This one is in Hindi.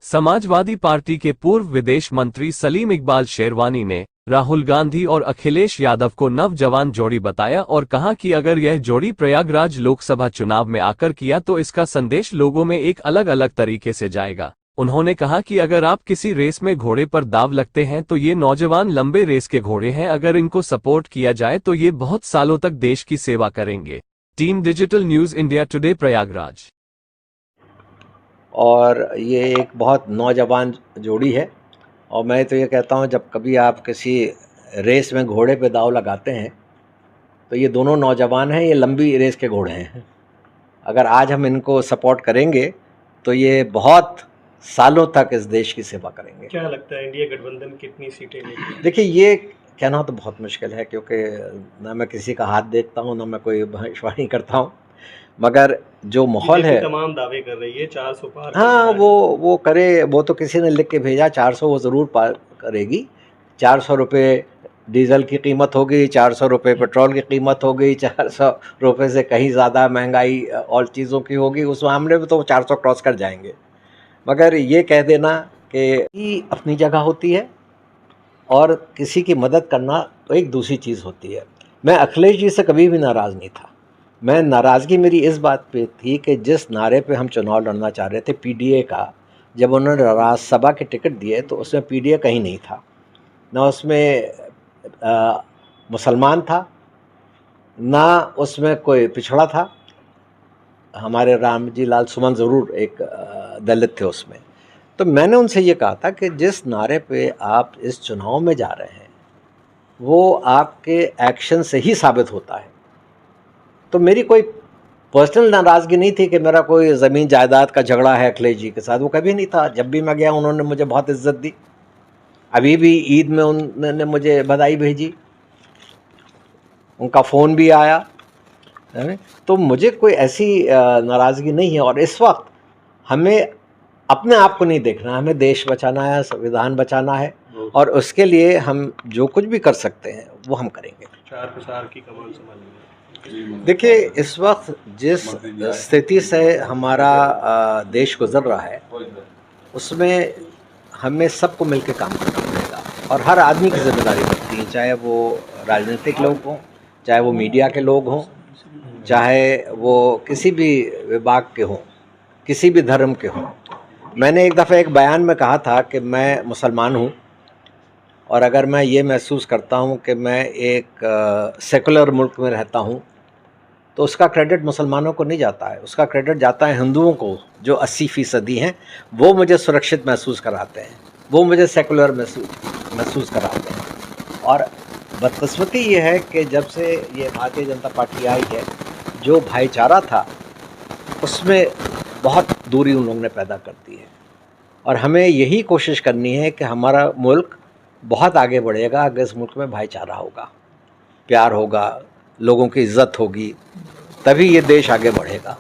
समाजवादी पार्टी के पूर्व विदेश मंत्री सलीम इकबाल शेरवानी ने राहुल गांधी और अखिलेश यादव को नवजवान जोड़ी बताया और कहा कि अगर यह जोड़ी प्रयागराज लोकसभा चुनाव में आकर किया तो इसका संदेश लोगों में एक अलग अलग तरीके से जाएगा। उन्होंने कहा कि अगर आप किसी रेस में घोड़े पर दाव लगते हैं तो ये नौजवान लंबे रेस के घोड़े हैं, अगर इनको सपोर्ट किया जाए तो ये बहुत सालों तक देश की सेवा करेंगे। Team digital news India today, Prayagraj. और ये एक बहुत नौजवान जोड़ी है और मैं तो ये कहता हूँ जब कभी आप किसी रेस में घोड़े पे दाव लगाते हैं तो ये दोनों नौजवान हैं, ये लंबी रेस के घोड़े हैं। अगर आज हम इनको सपोर्ट करेंगे तो ये बहुत सालों तक इस देश की सेवा करेंगे। क्या लगता है इंडिया गठबंधन कितनी सीटें लेगी? देखिए, ये कहना तो बहुत मुश्किल है क्योंकि ना मैं किसी का हाथ देखता हूँ ना मैं कोई भविष्यवाणी करता हूँ, मगर जो माहौल है तमाम दावे कर रही है 400 पार। हाँ, वो करे, वो तो किसी ने लिख के भेजा 400 वो ज़रूर पार करेगी। 400 रुपये डीज़ल की कीमत होगी, 400 रुपये पेट्रोल की कीमत होगी, 400 रुपये से कहीं ज़्यादा महंगाई और चीज़ों की होगी। उस मामले में तो 400 क्रॉस कर जाएंगे। मगर ये कह देना कि अपनी जगह होती है और किसी की मदद करना तो एक दूसरी चीज़ होती है। मैं अखिलेश जी से कभी भी नाराज़ नहीं था। मैं नाराज़गी मेरी इस बात पे थी कि जिस नारे पे हम चुनाव लड़ना चाह रहे थे पीडीए का, जब उन्होंने राज्यसभा के टिकट दिए तो उसमें पीडीए कहीं नहीं था, ना उसमें मुसलमान था, ना उसमें कोई पिछड़ा था। हमारे रामजी लाल सुमन ज़रूर एक दलित थे उसमें। तो मैंने उनसे ये कहा था कि जिस नारे पे आप इस चुनाव में जा रहे हैं वो आपके एक्शन से ही साबित होता है। तो मेरी कोई पर्सनल नाराज़गी नहीं थी कि मेरा कोई ज़मीन जायदाद का झगड़ा है अखिलेश जी के साथ, वो कभी नहीं था। जब भी मैं गया उन्होंने मुझे बहुत इज्जत दी। अभी भी ईद में उन्होंने मुझे बधाई भेजी, उनका फ़ोन भी आया, है? तो मुझे कोई ऐसी नाराज़गी नहीं है। और इस वक्त हमें अपने आप को नहीं देखना, हमें देश बचाना है, संविधान बचाना है और उसके लिए हम जो कुछ भी कर सकते हैं वो हम करेंगे। प्रचार प्रसार की कमान संभालेंगे। देखिए, इस वक्त जिस स्थिति से हमारा देश गुजर रहा है उसमें हमें सबको मिलकर काम करना पड़ेगा और हर आदमी की जिम्मेदारी बनती है, चाहे वो राजनीतिक लोग हों, चाहे वो मीडिया के लोग हों, चाहे वो किसी भी विभाग के हों, किसी भी धर्म के हों। मैंने एक दफ़ा एक बयान में कहा था कि मैं मुसलमान हूँ और अगर मैं ये महसूस करता हूँ कि मैं एक सेकुलर मुल्क में रहता हूँ तो उसका क्रेडिट मुसलमानों को नहीं जाता है, उसका क्रेडिट जाता है हिंदुओं को जो 80% हैं। वो मुझे सुरक्षित महसूस कराते हैं, वो मुझे सेकुलर महसूस कराते हैं। और बदकिस्मती ये है कि जब से ये भारतीय जनता पार्टी आई है, जो भाईचारा था उसमें बहुत दूरी उन लोगों ने पैदा कर दी है। और हमें यही कोशिश करनी है कि हमारा मुल्क बहुत आगे बढ़ेगा अगर इस मुल्क में भाईचारा होगा, प्यार होगा, लोगों की इज़्ज़त होगी, तभी ये देश आगे बढ़ेगा।